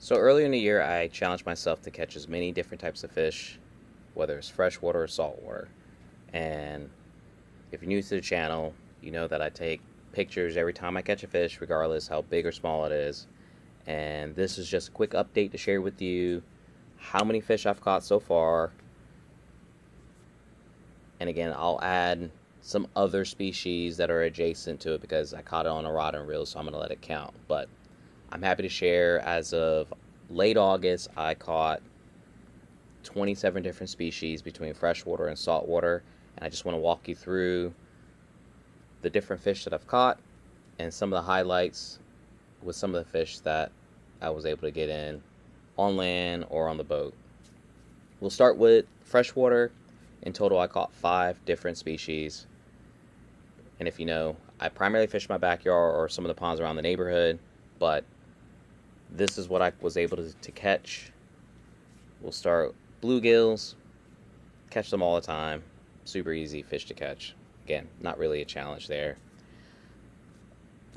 So earlier in the year, I challenged myself to catch as many different types of fish, whether it's freshwater or saltwater. And if you're new to the channel, you know that I take pictures every time I catch a fish, regardless how big or small it is. And this is just a quick update to share with you how many fish I've caught so far. And again, I'll add some other species that are adjacent to it because I caught it on a rod and reel, so I'm going to let it count. But I'm happy to share as of late August, I caught 27 different species between freshwater and saltwater. And I just want to walk you through the different fish that I've caught and some of the highlights with some of the fish that I was able to get in on land or on the boat. We'll start with freshwater. In total, I caught 5 different species. And if you know, I primarily fish my backyard or some of the ponds around the neighborhood, but this is what I was able to catch. We'll start bluegills, catch them all the time. Super easy fish to catch. Again, not really a challenge there.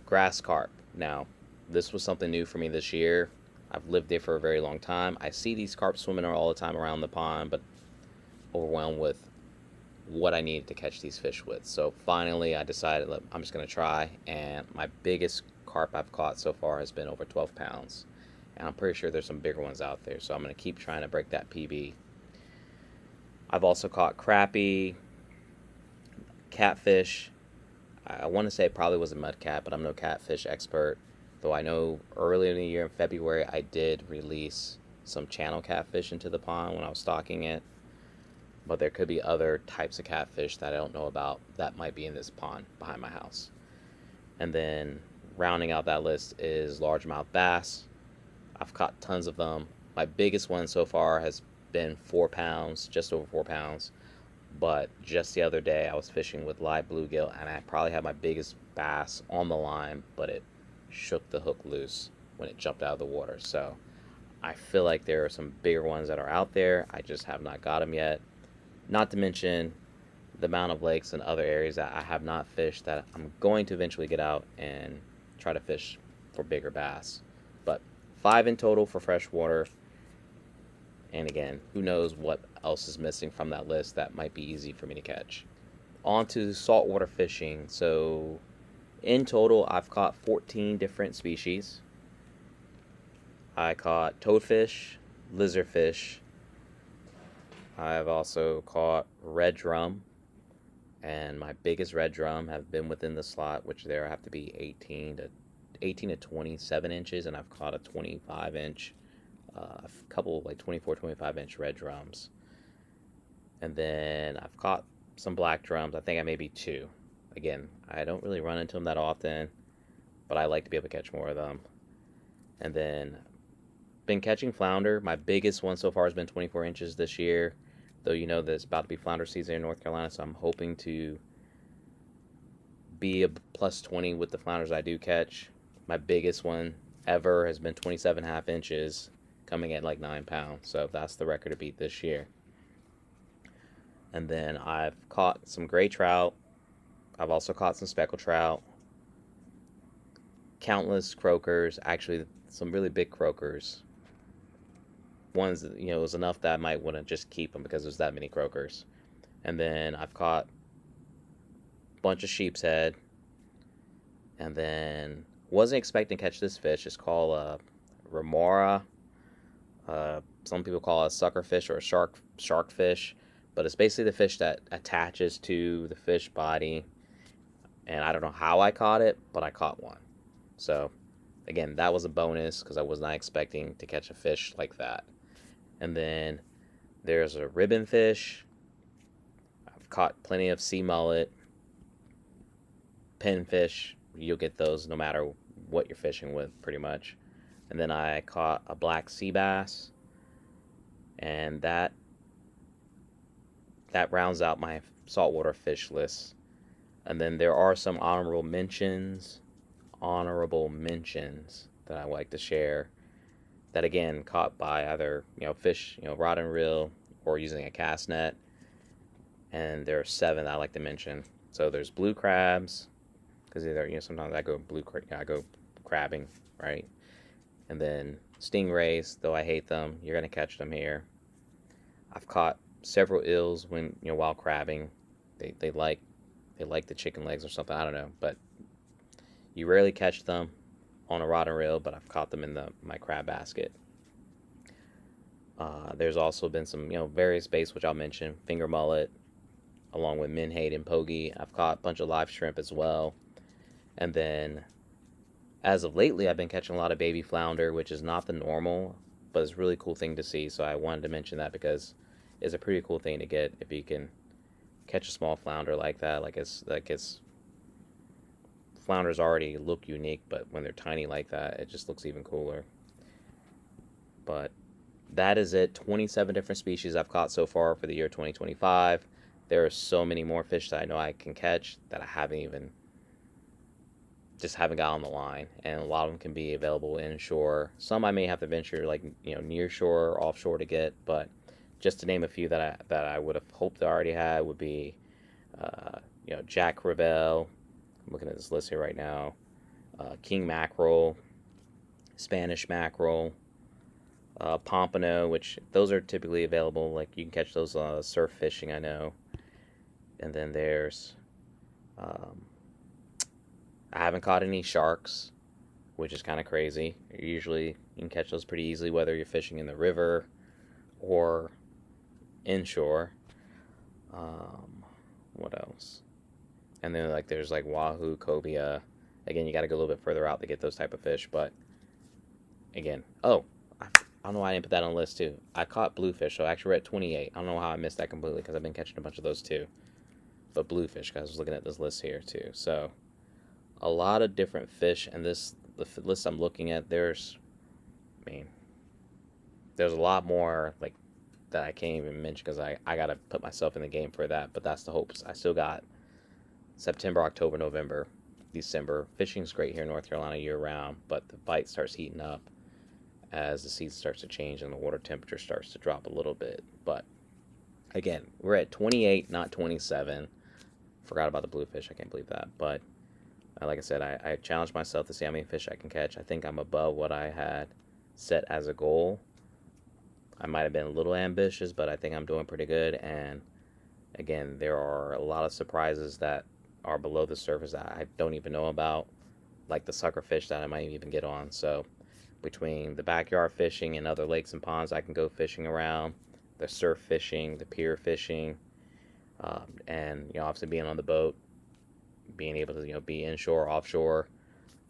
Grass carp. Now, this was something new for me this year. I've lived there for a very long time. I see these carp swimming all the time around the pond, but overwhelmed with what I needed to catch these fish with. So finally, I decided I'm just going to try, and my biggest carp I've caught so far has been over 12 pounds. And I'm pretty sure there's some bigger ones out there, so I'm going to keep trying to break that PB. I've also caught crappie, catfish. I want to say it probably was a mudcat, but I'm no catfish expert. Though I know earlier in the year, in February, I did release some channel catfish into the pond when I was stocking it. But there could be other types of catfish that I don't know about that might be in this pond behind my house. And then rounding out that list is largemouth bass. I've caught tons of them. My biggest one so far has been 4 pounds, just over 4 pounds. But just the other day, I was fishing with live bluegill, and I probably had my biggest bass on the line, but it shook the hook loose when it jumped out of the water. So I feel like there are some bigger ones that are out there. I just have not got them yet. Not to mention the amount of lakes and other areas that I have not fished that I'm going to eventually get out and try to fish for bigger bass. But 5 in total for freshwater. And again, who knows what else is missing from that list that might be easy for me to catch. On to saltwater fishing. So in total, I've caught 14 different species. I caught toadfish, lizardfish. I've also caught red drum, and my biggest red drum have been within the slot, which there have to be 18 to 27 inches, and I've caught a 25-inch, a couple like 24, 25-inch red drums. And then I've caught some black drums. I think I maybe 2. Again, I don't really run into them that often, but I like to be able to catch more of them. And then been catching flounder. My biggest one so far has been 24 inches this year, though you know that it's about to be flounder season in North Carolina, so I'm hoping to be a plus 20 with the flounders I do catch. My biggest one ever has been 27.5 inches, coming at like 9 pounds, so that's the record to beat this year. And then I've caught some gray trout. I've also caught some speckled trout, countless croakers, actually some really big croakers. Ones that, it was enough that I might want to just keep them because there's that many croakers. And then I've caught a bunch of sheep's head. And then wasn't expecting to catch this fish. It's called a remora. Some people call it a sucker fish or a shark fish, but it's basically the fish that attaches to the fish body. And I don't know how I caught it, but I caught one. So again, that was a bonus because I was not expecting to catch a fish like that. And then there's a ribbon fish. I've caught plenty of sea mullet, pinfish. You'll get those no matter what you're fishing with, pretty much. And then I caught a black sea bass, and that rounds out my saltwater fish list. And then there are some honorable mentions that I like to share. That again caught by either fish, rod and reel, or using a cast net. And there are 7 that I like to mention. So there's blue crabs, because either sometimes I go crabbing, right? And then Stingrays, though I hate them, you're going to catch them here. I've caught several eels when, while crabbing. They like the chicken legs or something, I don't know, but you rarely catch them on a rod and reel, but I've caught them in my crab basket. There's also been some, various baits which I'll mention, finger mullet, along with menhaden and pogie. I've caught a bunch of live shrimp as well. And then, as of lately, I've been catching a lot of baby flounder, which is not the normal, but it's a really cool thing to see. So I wanted to mention that because it's a pretty cool thing to get if you can catch a small flounder like that. Flounders already look unique, but when they're tiny like that, it just looks even cooler. But that is it. 27 different species I've caught so far for the year 2025. There are so many more fish that I know I can catch that I haven't got on the line, and a lot of them can be available inshore. Some I may have to venture near shore or offshore to get, but just to name a few that I would have hoped I already had would be Jack Crevalle. I'm looking at this list here right now. King mackerel, Spanish mackerel, pompano, which those are typically available. Like you can catch those surf fishing, I know. And then there's I haven't caught any sharks, which is kind of crazy. Usually you can catch those pretty easily, whether you're fishing in the river or inshore. What else? And then there's wahoo, cobia. Again, you got to go a little bit further out to get those type of fish. But again, I don't know why I didn't put that on the list too. I caught bluefish, so actually we're at 28. I don't know how I missed that completely because I've been catching a bunch of those too. But bluefish, because I was looking at this list here too. So a lot of different fish, and the list I'm looking at, there's a lot more that I can't even mention because I got to put myself in the game for that. But that's the hopes. I still got September, October, November, December. Fishing's great here in North Carolina year round, but the bite starts heating up as the season starts to change and the water temperature starts to drop a little bit. But again, we're at 28, not 27. Forgot about the bluefish. I can't believe that. But like I said, I challenged myself to see how many fish I can catch. I think I'm above what I had set as a goal. I might have been a little ambitious, but I think I'm doing pretty good. And again, there are a lot of surprises that are below the surface that I don't even know about, like the sucker fish that I might even get on. So between the backyard fishing and other lakes and ponds I can go fishing around, the surf fishing, the pier fishing, and obviously being on the boat, being able to be inshore, offshore,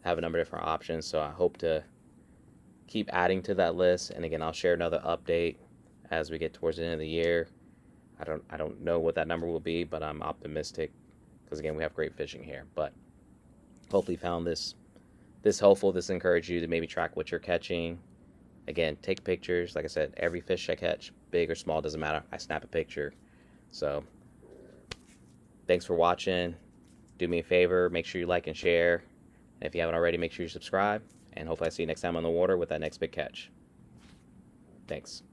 have a number of different options. So I hope to keep adding to that list. And again, I'll share another update as we get towards the end of the year. I don't know what that number will be, but I'm optimistic because again, we have great fishing here. But hopefully you found this helpful. This encouraged you to maybe track what you're catching. Again, take pictures. Like I said, every fish I catch, big or small, doesn't matter. I snap a picture. So thanks for watching. Do me a favor, make sure you like and share. And if you haven't already, make sure you subscribe. And hopefully I see you next time on the water with that next big catch. Thanks.